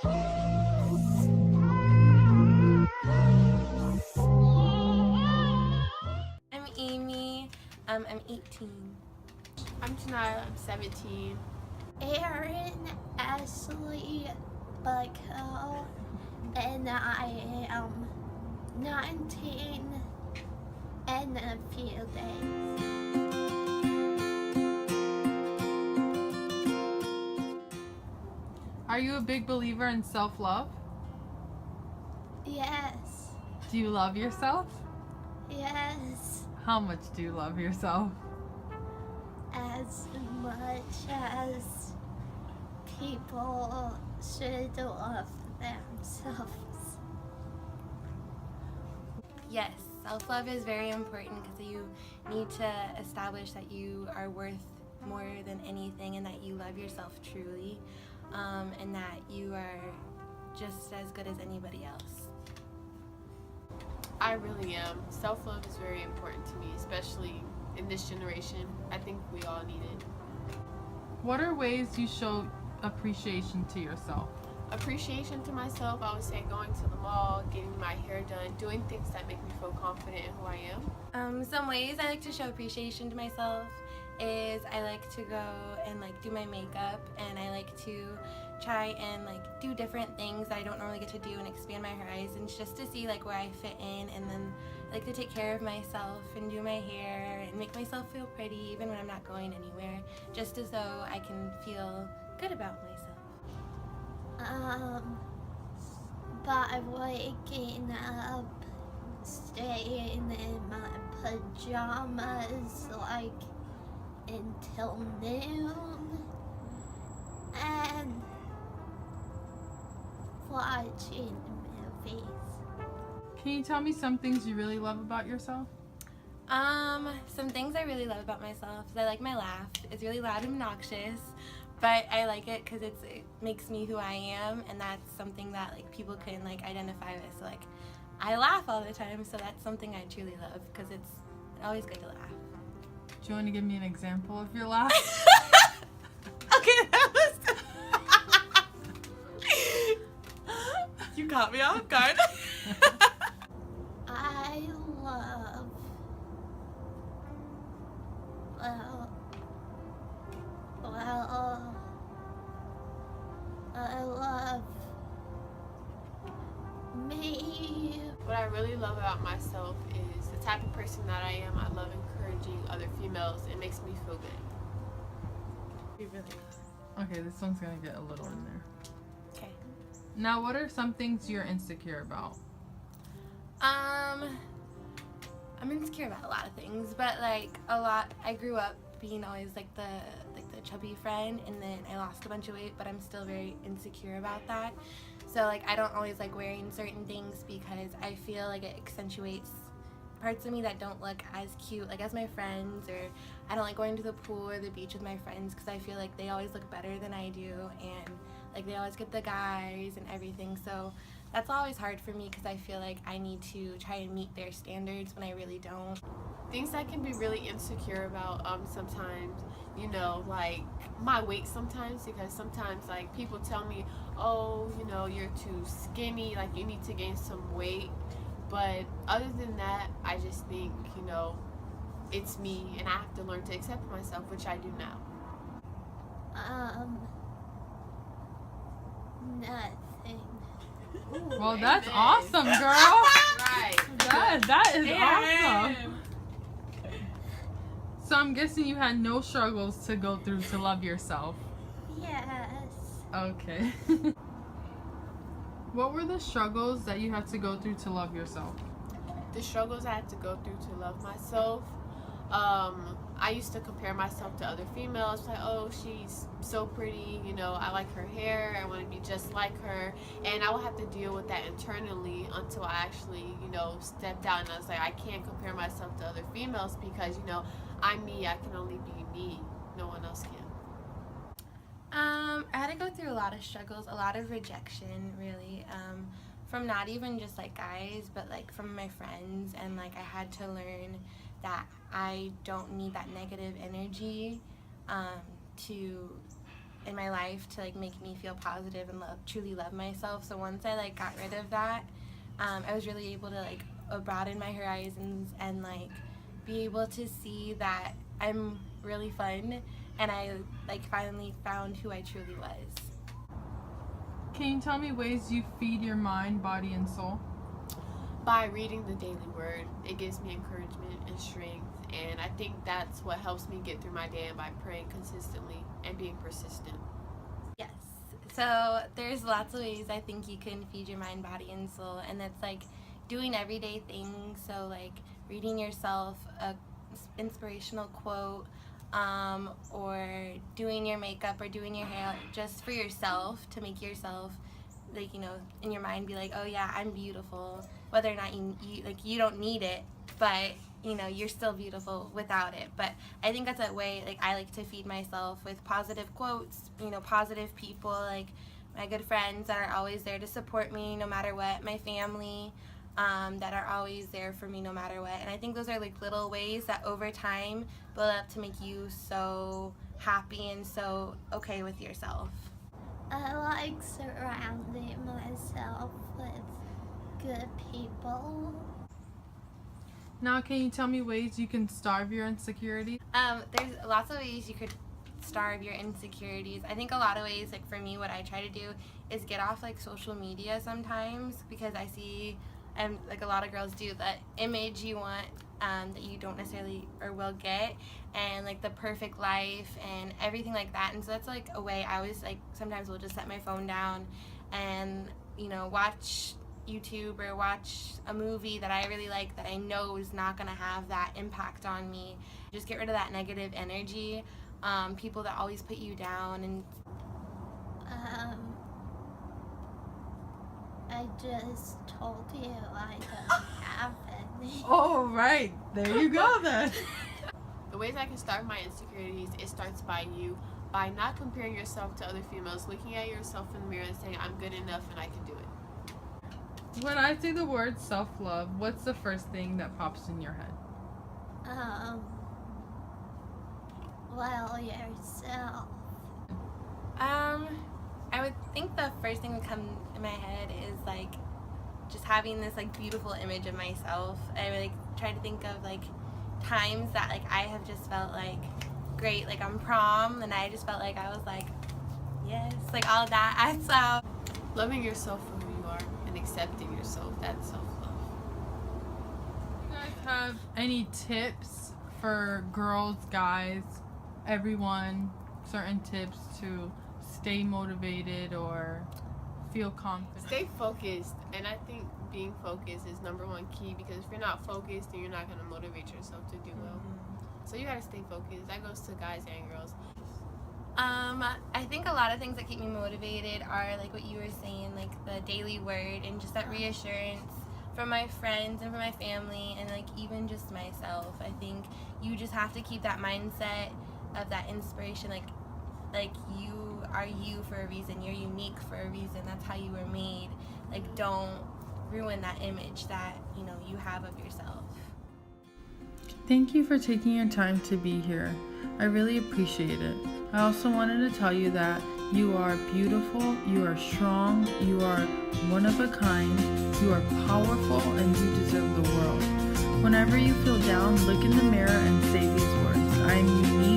I'm Amy. I'm 18. I'm Janiyah, I'm 17. Erin Ashley Bucko, and I am 19 in a few days. Are you a big believer in self-love? Yes, Do you love yourself? yes, How much do you love yourself? as much as people should love themselves. Yes, self-love is very important because you need to establish that you are worth more than anything and that you love yourself truly, and that you are just as good as anybody else. I really am. Self-love is very important to me, especially in this generation. I think we all need it. What are ways you show appreciation to yourself? Appreciation to myself, I would say going to the mall, getting my hair done, doing things that make me feel confident in who I am. Some ways I like to show appreciation to myself is I like to go and do my makeup, and I like to try and do different things that I don't normally get to do and expand my horizons just to see where I fit in, and then I like to take care of myself and do my hair and make myself feel pretty even when I'm not going anywhere, just as though I can feel good about myself. By waking up, staying in my pajamas until noon, and watching movies. Can you tell me some things you really love about yourself? Some things I really love about myself is I like my laugh. It's really loud and obnoxious, but I like it because it makes me who I am, and that's something that people can identify with. So I laugh all the time, so that's something I truly love because it's always good to laugh. Do you want to give me an example of your laugh? Okay, that was. You caught me off guard. I love, I love me. What I really love about myself is the type of person that I am. I love encouraging other females. It makes me feel good. You really Okay, this one's gonna get a little in there. okay. Now, what are some things you're insecure about? I'm insecure about a lot of things, but I grew up being always the chubby friend, and then I lost a bunch of weight, but I'm still very insecure about that. So I don't always like wearing certain things because I feel it accentuates parts of me that don't look as cute as my friends, or I don't like going to the pool or the beach with my friends because I feel they always look better than I do, and they always get the guys and everything. So that's always hard for me because I feel I need to try and meet their standards when I really don't. Things I can be really insecure about sometimes, my weight sometimes, because sometimes people tell me, oh, you're too skinny, you need to gain some weight. But other than that, I just think, it's me, and I have to learn to accept myself, which I do now. Nothing. Well, that's Amen. awesome, girl. Right. That is Amen. awesome. So I'm guessing you had no struggles to go through to love yourself. Yes. Okay. What were the struggles that you had to go through to love yourself? The struggles I had to go through to love myself. I used to compare myself to other females, oh, she's so pretty, I like her hair, I want to be just like her, and I would have to deal with that internally until I actually, stepped out, and I was I can't compare myself to other females because, I'm me, I can only be me, no one else can. I had to go through a lot of struggles, a lot of rejection, really, from not even just guys, but from my friends, and I had to learn that I don't need that negative energy to in my life to like make me feel positive and truly love myself. So once I like got rid of that, I was really able to like broaden my horizons and like be able to see that I'm really fun, and I like finally found who I truly was. Can you tell me ways you feed your mind, body, and soul? By reading the daily word, it gives me encouragement and strength, and I think that's what helps me get through my day, and by praying consistently and being persistent. Yes. So there's lots of ways I think you can feed your mind, body, and soul, and that's like doing everyday things. So like reading yourself a inspirational quote, or doing your makeup or doing your hair just for yourself, to make yourself like, you know, in your mind be like, oh yeah, I'm beautiful, whether or not you don't need it, but you know, you're still beautiful without it. But I think that's a way like I like to feed myself, with positive quotes, you know, positive people, like my good friends that are always there to support me no matter what, my family, that are always there for me no matter what. And I think those are like little ways that over time build up to make you so happy and so okay with yourself. I like surrounding myself with good people. Now, can you tell me ways you can starve your insecurity? There's lots of ways you could starve your insecurities. I think a lot of ways, like for me, what I try to do is get off like social media sometimes, because I see, and like a lot of girls do, that image you want that you don't necessarily or will get, and like the perfect life and everything like that. And so that's like a way I always like sometimes will just set my phone down and, you know, watch YouTube or watch a movie that I really like that I know is not going to have that impact on me. Just get rid of that negative energy, people that always put you down. And I just told you I don't have any. Oh, right. There you go then. The ways I can starve my insecurities, it starts by you, by not comparing yourself to other females, looking at yourself in the mirror and saying, I'm good enough and I can do it. When I say the word self-love, what's the first thing that pops in your head? Well, yourself. I would think the first thing that comes in my head is like just having this like beautiful image of myself. I would like try to think of like times that like I have just felt like great, like on prom, and I just felt like I was like, yes, like all of that. So Loving yourself for who you are and accepting yourself, that's self-love. Do you guys have any tips for girls, guys, everyone, certain tips to stay motivated or feel confident? Stay focused, and I think being focused is number one key, because if you're not focused, then you're not going to motivate yourself to do well. So you got to stay focused. That goes to guys and girls. I think a lot of things that keep me motivated are like what you were saying, like the daily word and just that reassurance from my friends and from my family, and like even just myself. I think you just have to keep that mindset of that inspiration, like you are you for a reason, you're unique for a reason, that's how you were made. Like don't ruin that image that, you know, you have of yourself. Thank you for taking your time to be here. I really appreciate it. I also wanted to tell you that you are beautiful, you are strong, you are one of a kind, you are powerful, and you deserve the world. Whenever you feel down, look in the mirror and say these words: I am unique,